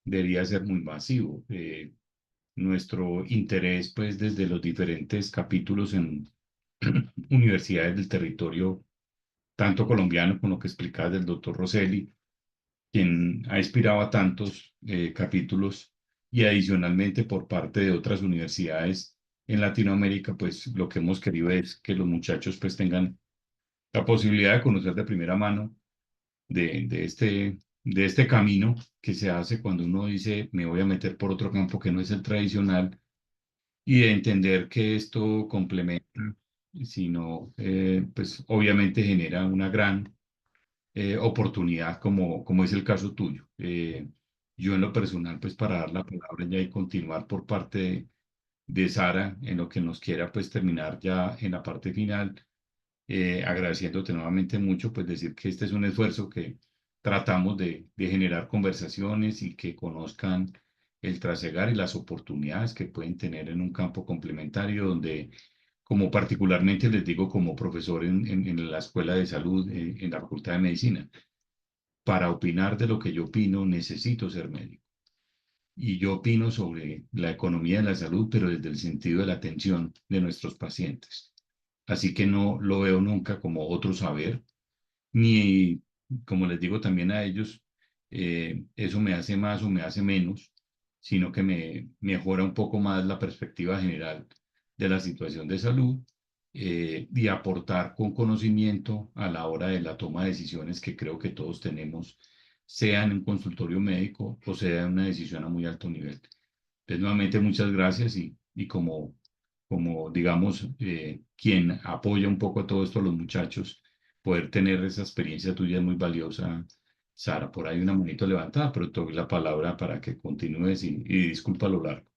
debería ser muy masivo. Nuestro interés pues desde los diferentes capítulos en universidades del territorio, tanto colombiano con lo que explicaba del doctor Rosselli, quien ha inspirado a tantos capítulos y adicionalmente por parte de otras universidades en Latinoamérica, pues lo que hemos querido es que los muchachos pues tengan la posibilidad de conocer de primera mano de este camino que se hace cuando uno dice me voy a meter por otro campo que no es el tradicional y de entender que esto complementa, sino pues obviamente genera una gran oportunidad como es el caso tuyo. Yo en lo personal, pues para dar la palabra ya y continuar por parte de Sara en lo que nos quiera pues terminar ya en la parte final, agradeciéndote nuevamente mucho, pues decir que este es un esfuerzo que tratamos de generar conversaciones y que conozcan el trasegar y las oportunidades que pueden tener en un campo complementario donde, como particularmente les digo como profesor en la Escuela de Salud, en la Facultad de Medicina, para opinar de lo que yo opino necesito ser médico. Y yo opino sobre la economía de la salud, pero desde el sentido de la atención de nuestros pacientes. Así que no lo veo nunca como otro saber, ni, como les digo también a ellos, eso me hace más o me hace menos, sino que me mejora un poco más la perspectiva general de la situación de salud y aportar con conocimiento a la hora de la toma de decisiones que creo que todos tenemos, sea en un consultorio médico o sea en una decisión a muy alto nivel. Entonces, nuevamente, muchas gracias y como digamos, quien apoya un poco a todo esto, a los muchachos, poder tener esa experiencia tuya es muy valiosa, Sara. Por ahí una manito levantada, pero te doy la palabra para que continúes y disculpa lo largo.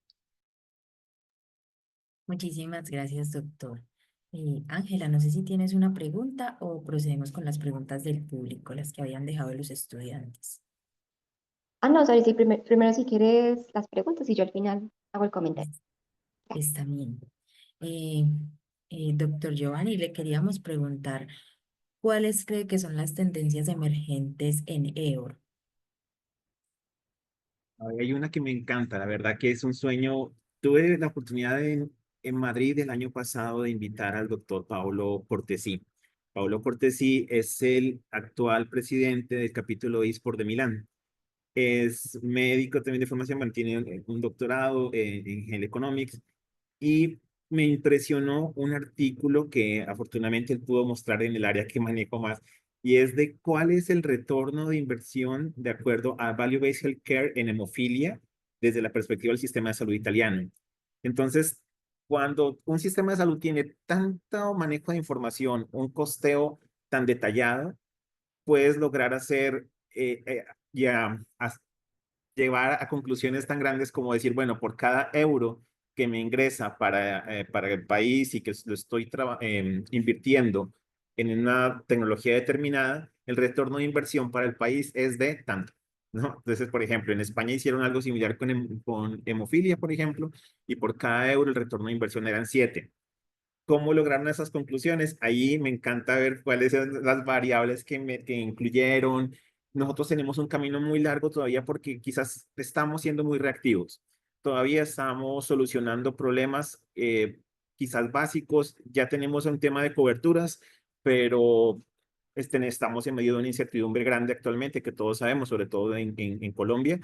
Muchísimas gracias, doctor. Ángela, no sé si tienes una pregunta o procedemos con las preguntas del público, las que habían dejado los estudiantes. Ah, no, sorry, sí, primero si quieres las preguntas y yo al final hago el comentario. Está bien. Eh, doctor Giovanni, le queríamos preguntar, ¿cuáles cree que son las tendencias emergentes en EOR? Hay una que me encanta, la verdad que es un sueño. Tuve la oportunidad en Madrid el año pasado de invitar al doctor Paolo Cortesí. Paolo Cortesí es el actual presidente del capítulo eSport de Milán. Es médico también de formación, mantiene un doctorado en Health Economics y me impresionó un artículo que afortunadamente él pudo mostrar en el área que manejo más, y es de cuál es el retorno de inversión de acuerdo a Value-Based Healthcare en hemofilia desde la perspectiva del sistema de salud italiano. Entonces, cuando un sistema de salud tiene tanto manejo de información, un costeo tan detallado, puedes lograr hacer ya llevar a conclusiones tan grandes como decir, bueno, por cada euro que me ingresa para el país y que lo estoy invirtiendo en una tecnología determinada, el retorno de inversión para el país es de tanto, ¿no? Entonces, por ejemplo, en España hicieron algo similar con hemofilia, por ejemplo, y por cada euro el retorno de inversión eran 7. ¿Cómo lograron esas conclusiones? Ahí me encanta ver cuáles son las variables que incluyeron. Nosotros tenemos un camino muy largo todavía porque quizás estamos siendo muy reactivos. Todavía estamos solucionando problemas quizás básicos. Ya tenemos un tema de coberturas, pero estamos en medio de una incertidumbre grande actualmente que todos sabemos, sobre todo en Colombia,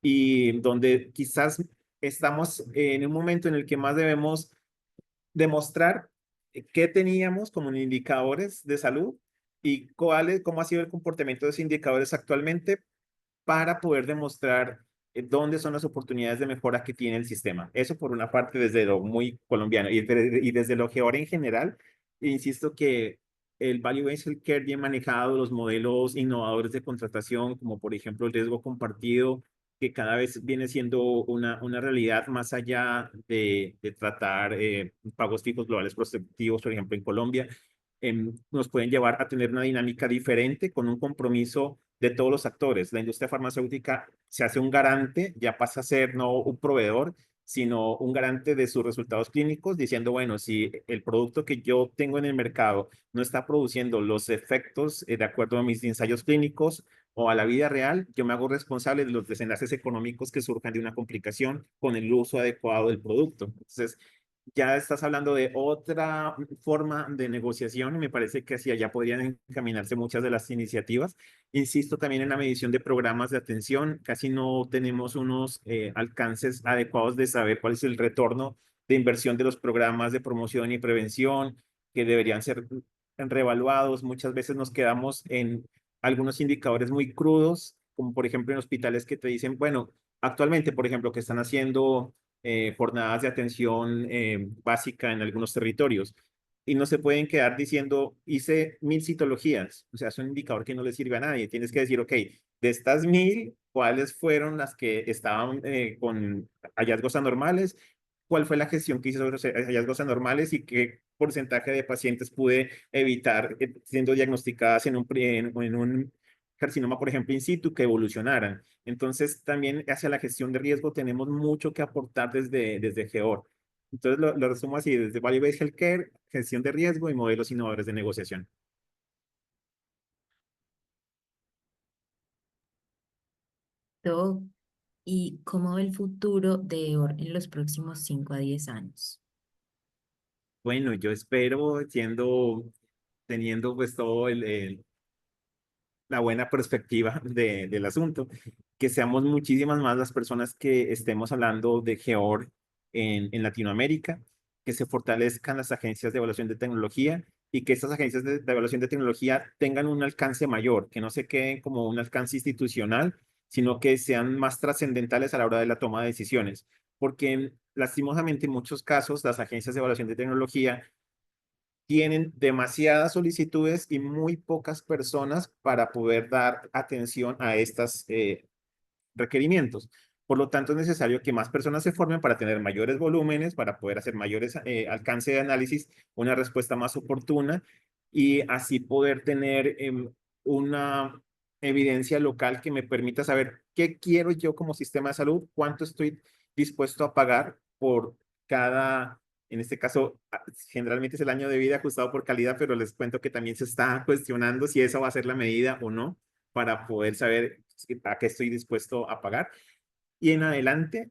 y donde quizás estamos en un momento en el que más debemos demostrar qué teníamos como indicadores de salud y cómo ha sido el comportamiento de esos indicadores actualmente para poder demostrar dónde son las oportunidades de mejora que tiene el sistema. Eso por una parte desde lo muy colombiano y desde lo que ahora en general, insisto que el Value-Based Healthcare bien manejado, los modelos innovadores de contratación, como por ejemplo el riesgo compartido, que cada vez viene siendo una realidad más allá de tratar pagos fijos globales prospectivos, por ejemplo, en Colombia, nos pueden llevar a tener una dinámica diferente con un compromiso de todos los actores. La industria farmacéutica se hace un garante, ya pasa a ser no un proveedor, sino un garante de sus resultados clínicos, diciendo, bueno, si el producto que yo tengo en el mercado no está produciendo los efectos de acuerdo a mis ensayos clínicos o a la vida real, yo me hago responsable de los desenlaces económicos que surjan de una complicación con el uso adecuado del producto. Entonces, ya estás hablando de otra forma de negociación y me parece que hacia allá podrían encaminarse muchas de las iniciativas. Insisto también en la medición de programas de atención, casi no tenemos unos alcances adecuados de saber cuál es el retorno de inversión de los programas de promoción y prevención que deberían ser reevaluados. Muchas veces nos quedamos en algunos indicadores muy crudos, como por ejemplo en hospitales que te dicen, bueno, actualmente, por ejemplo, que están haciendo jornadas de atención básica en algunos territorios. Y no se pueden quedar diciendo, hice 1000 citologías. O sea, es un indicador que no le sirve a nadie. Tienes que decir, ok, de estas 1000, ¿cuáles fueron las que estaban con hallazgos anormales? ¿Cuál fue la gestión que hizo sobre los hallazgos anormales y qué porcentaje de pacientes pude evitar siendo diagnosticadas en un carcinoma, por ejemplo, in situ, que evolucionaran? Entonces, también hacia la gestión de riesgo tenemos mucho que aportar desde GEOR. Entonces, lo resumo así, desde Value Based Healthcare, gestión de riesgo y modelos innovadores de negociación. Doc, ¿y cómo ve el futuro de EOR en los próximos 5 a 10 años? Bueno, yo espero, teniendo pues todo la buena perspectiva del asunto, que seamos muchísimas más las personas que estemos hablando de GEOR en Latinoamérica, que se fortalezcan las agencias de evaluación de tecnología y que estas agencias de evaluación de tecnología tengan un alcance mayor, que no se queden como un alcance institucional, sino que sean más trascendentales a la hora de la toma de decisiones. Porque lastimosamente en muchos casos las agencias de evaluación de tecnología tienen demasiadas solicitudes y muy pocas personas para poder dar atención a estos requerimientos. Por lo tanto, es necesario que más personas se formen para tener mayores volúmenes, para poder hacer mayores alcance de análisis, una respuesta más oportuna y así poder tener una evidencia local que me permita saber qué quiero yo como sistema de salud, cuánto estoy dispuesto a pagar por cada, en este caso, generalmente es el año de vida ajustado por calidad, pero les cuento que también se está cuestionando si esa va a ser la medida o no para poder saber a qué estoy dispuesto a pagar. Y en adelante,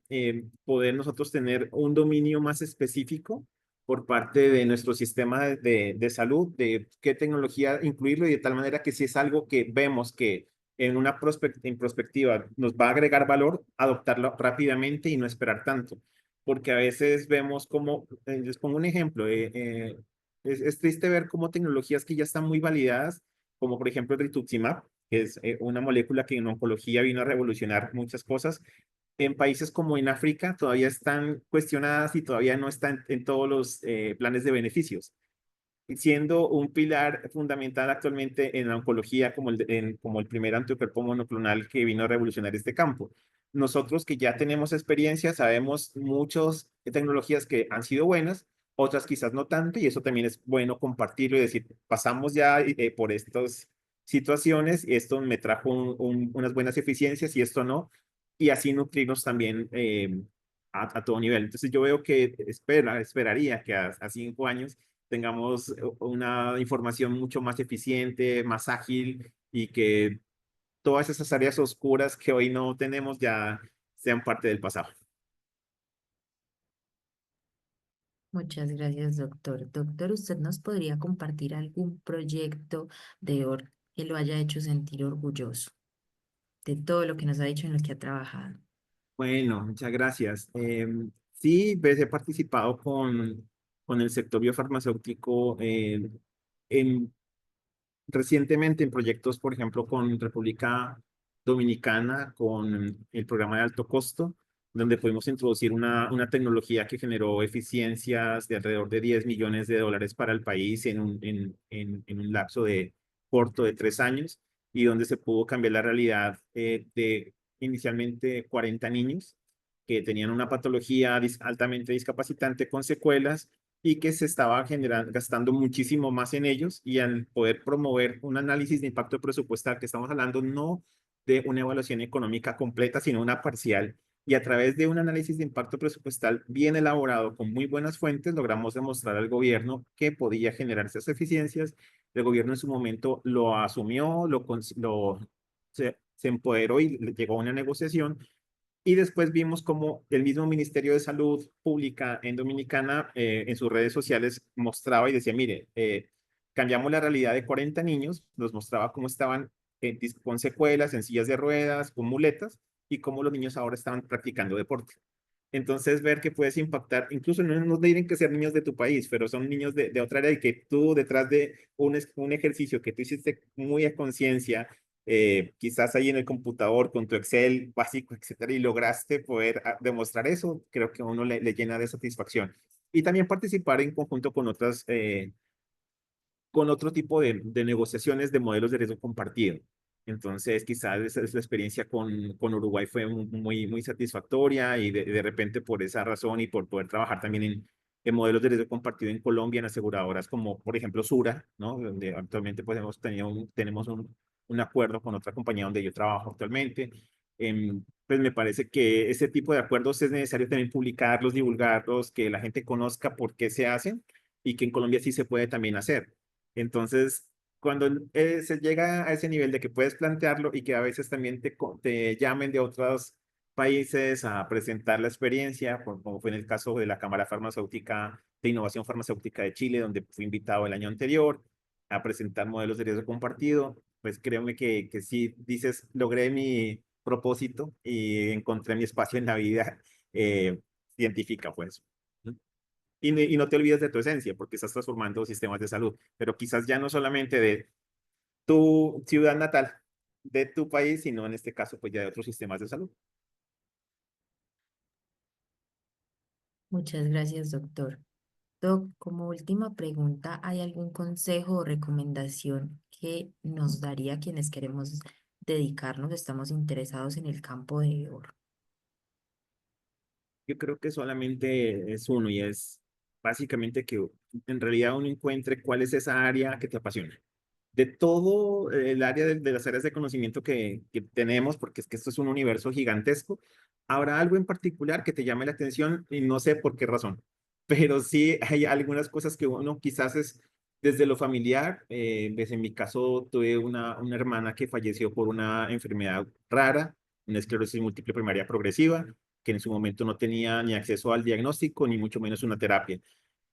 poder nosotros tener un dominio más específico por parte de nuestro sistema de salud, de qué tecnología incluirlo y de tal manera que si es algo que vemos que en perspectiva nos va a agregar valor, adoptarlo rápidamente y no esperar tanto. Porque a veces vemos como, les pongo un ejemplo, es triste ver cómo tecnologías que ya están muy validadas, como por ejemplo el rituximab, que es una molécula que en oncología vino a revolucionar muchas cosas, en países como en África todavía están cuestionadas y todavía no están en todos los planes de beneficios, siendo un pilar fundamental actualmente en la oncología como el primer anticuerpo monoclonal que vino a revolucionar este campo. Nosotros que ya tenemos experiencia, sabemos muchas tecnologías que han sido buenas, otras quizás no tanto, y eso también es bueno compartirlo y decir, pasamos ya por estas situaciones, y esto me trajo unas buenas eficiencias y esto no, y así nutrirnos también a todo nivel. Entonces yo veo que esperaría que a 5 años tengamos una información mucho más eficiente, más ágil y que todas esas áreas oscuras que hoy no tenemos ya sean parte del pasado. Muchas gracias, doctor. Doctor, ¿usted nos podría compartir algún proyecto de OR que lo haya hecho sentir orgulloso de todo lo que nos ha dicho en lo que ha trabajado? Bueno, muchas gracias. Sí, pues he participado con el sector biofarmacéutico en recientemente en proyectos, por ejemplo, con República Dominicana, con el programa de alto costo, donde pudimos introducir una tecnología que generó eficiencias de alrededor de 10 millones de dólares para el país en un lapso de corto de 3 años, y donde se pudo cambiar la realidad de inicialmente 40 niños que tenían una patología altamente discapacitante con secuelas y que se estaba generando, gastando muchísimo más en ellos, y al poder promover un análisis de impacto presupuestal, que estamos hablando no de una evaluación económica completa, sino una parcial, y a través de un análisis de impacto presupuestal bien elaborado con muy buenas fuentes, logramos demostrar al gobierno que podía generar esas eficiencias. El gobierno en su momento lo asumió, se empoderó y llegó a una negociación, y después vimos como el mismo Ministerio de Salud Pública en Dominicana, en sus redes sociales, mostraba y decía, mire, cambiamos la realidad de 40 niños, nos mostraba cómo estaban con secuelas, en sillas de ruedas, con muletas, y cómo los niños ahora estaban practicando deporte. Entonces, ver que puedes impactar, incluso no tienen que ser niños de tu país, pero son niños de otra área, y que tú detrás de un ejercicio que tú hiciste muy a conciencia, quizás ahí en el computador con tu Excel básico, etcétera, y lograste poder demostrar eso, creo que a uno le llena de satisfacción. Y también participar en conjunto con otro tipo de negociaciones de modelos de riesgo compartido. Entonces, quizás esa experiencia con Uruguay fue muy satisfactoria, y de repente por esa razón y por poder trabajar también en modelos de riesgo compartido en Colombia, en aseguradoras como, por ejemplo, Sura, ¿no? Donde actualmente pues tenemos un acuerdo con otra compañía donde yo trabajo actualmente. Pues me parece que ese tipo de acuerdos es necesario también publicarlos, divulgarlos, que la gente conozca por qué se hacen, y que en Colombia sí se puede también hacer. Entonces, cuando se llega a ese nivel de que puedes plantearlo, y que a veces también te llamen de otros países a presentar la experiencia, como fue en el caso de la Cámara Farmacéutica de Innovación Farmacéutica de Chile, donde fui invitado el año anterior a presentar modelos de riesgo compartido, pues créeme que si dices, logré mi propósito y encontré mi espacio en la vida científica, pues. Y no te olvides de tu esencia, porque estás transformando sistemas de salud, pero quizás ya no solamente de tu ciudad natal, de tu país, sino en este caso, pues ya de otros sistemas de salud. Muchas gracias, doctor. Doc, como última pregunta, ¿hay algún consejo o recomendación que nos daría a quienes queremos dedicarnos, estamos interesados en el campo de OR? Yo creo que solamente es uno, y es básicamente que en realidad uno encuentre cuál es esa área que te apasiona. De todo el área de las áreas de conocimiento que tenemos, porque es que esto es un universo gigantesco, habrá algo en particular que te llame la atención, y no sé por qué razón, pero sí hay algunas cosas que uno quizás es desde lo familiar. Pues en mi caso tuve una hermana que falleció por una enfermedad rara, una esclerosis múltiple primaria progresiva, que en su momento no tenía ni acceso al diagnóstico, ni mucho menos una terapia.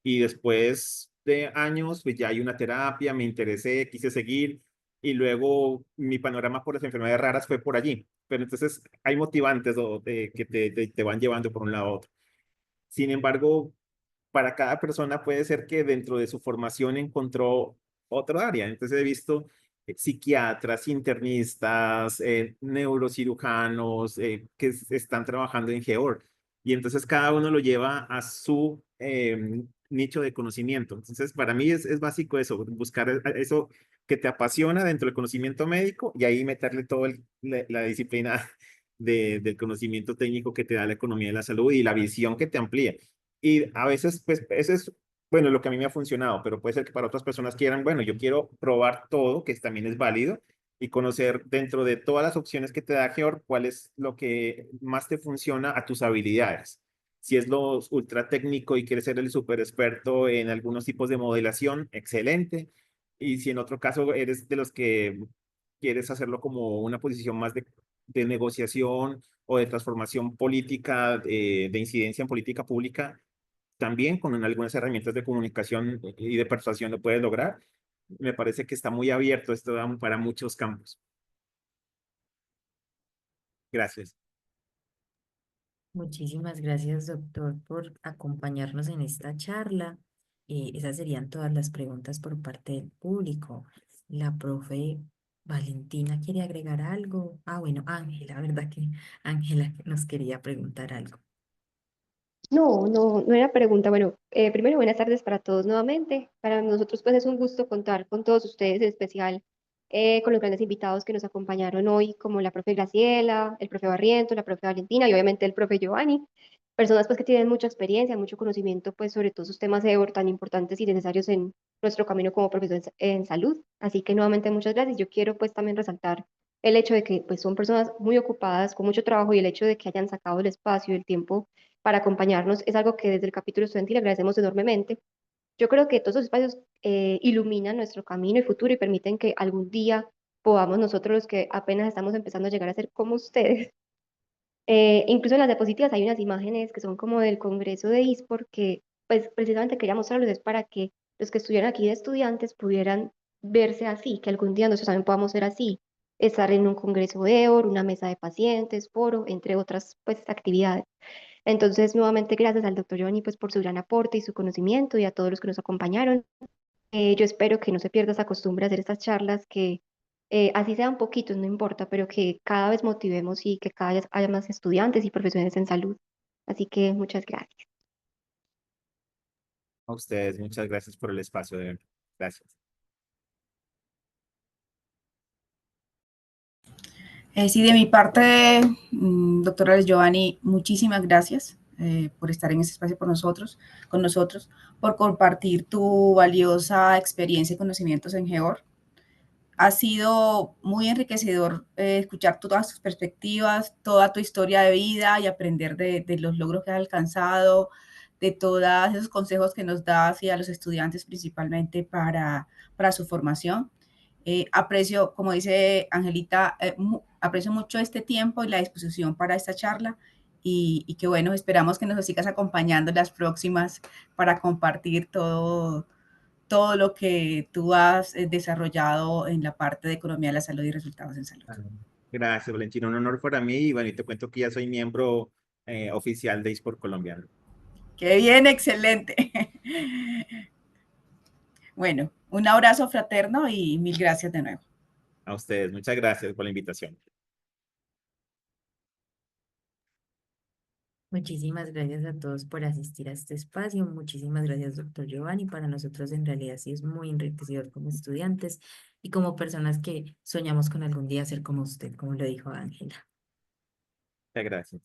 Y después de años, pues ya hay una terapia, me interesé, quise seguir, y luego mi panorama por las enfermedades raras fue por allí. Pero entonces hay motivantes que te van llevando por un lado a otro. Sin embargo, para cada persona puede ser que dentro de su formación encontró otro área. Entonces he visto psiquiatras, internistas, neurocirujanos que están trabajando en GEOR, y entonces cada uno lo lleva a su nicho de conocimiento. Entonces para mí es básico eso, buscar eso que te apasiona dentro del conocimiento médico, y ahí meterle toda la disciplina del conocimiento técnico que te da la economía de la salud y la visión que te amplía. Y a veces, pues, ese es bueno, lo que a mí me ha funcionado, pero puede ser que para otras personas quieran, bueno, yo quiero probar todo, que también es válido, y conocer dentro de todas las opciones que te da Georg, cuál es lo que más te funciona a tus habilidades. Si es lo ultra técnico y quieres ser el súper experto en algunos tipos de modelación, excelente. Y si en otro caso eres de los que quieres hacerlo como una posición más de negociación o de transformación política, de incidencia en política pública, también con algunas herramientas de comunicación y de persuasión lo puedes lograr. Me parece que está muy abierto esto para muchos campos. Gracias. Muchísimas gracias, doctor, por acompañarnos en esta charla. Esas serían todas las preguntas por parte del público. La profe Valentina quiere agregar algo. Ah, bueno, Ángela, ¿verdad que Ángela nos quería preguntar algo? No era pregunta. Bueno, primero buenas tardes para todos nuevamente. Para nosotros pues es un gusto contar con todos ustedes, en especial con los grandes invitados que nos acompañaron hoy, como la profe Graciela, el profe Barriento, la profe Valentina y obviamente el profe Giovanni. Personas pues que tienen mucha experiencia, mucho conocimiento pues sobre todos esos temas tan importantes y necesarios en nuestro camino como profesores en salud. Así que nuevamente muchas gracias. Yo quiero pues también resaltar el hecho de que pues son personas muy ocupadas, con mucho trabajo y el hecho de que hayan sacado el espacio y el tiempo para acompañarnos es algo que desde el capítulo estudiantil agradecemos enormemente. Yo creo que todos los espacios iluminan nuestro camino y futuro y permiten que algún día podamos nosotros los que apenas estamos empezando a llegar a ser como ustedes. Incluso en las diapositivas hay unas imágenes que son como del Congreso de eSport que pues precisamente quería mostrarlos es para que los que estuvieran aquí de estudiantes pudieran verse así, que algún día nosotros también podamos ser así, estar en un congreso de EOR, una mesa de pacientes, foro, entre otras pues actividades. Entonces, nuevamente, gracias al doctor Giovanni pues, por su gran aporte y su conocimiento y a todos los que nos acompañaron. Yo espero que no se pierda esa costumbre de hacer estas charlas, que así sean poquitos, no importa, pero que cada vez motivemos y que cada vez haya más estudiantes y profesionales en salud. Así que muchas gracias. A ustedes, muchas gracias por el espacio. Gracias. Sí, de mi parte, doctora Giovanni, muchísimas gracias por estar en este espacio con nosotros, por compartir tu valiosa experiencia y conocimientos en GEOR. Ha sido muy enriquecedor escuchar todas tus perspectivas, toda tu historia de vida y aprender de los logros que has alcanzado, de todos esos consejos que nos das y a los estudiantes principalmente para su formación. Aprecio, como dice Angelita, aprecio mucho este tiempo y la disposición para esta charla y que bueno, esperamos que nos sigas acompañando en las próximas para compartir todo lo que tú has desarrollado en la parte de economía de la salud y resultados en salud. Gracias, Valentina. Un honor para mí. Y bueno, y te cuento que ya soy miembro oficial de eSport Colombia. ¡Qué bien! ¡Excelente! Bueno, un abrazo fraterno y mil gracias de nuevo. A ustedes, muchas gracias por la invitación. Muchísimas gracias a todos por asistir a este espacio. Muchísimas gracias, doctor Giovanni. Para nosotros en realidad sí es muy enriquecedor como estudiantes y como personas que soñamos con algún día ser como usted, como lo dijo Ángela. Muchas gracias.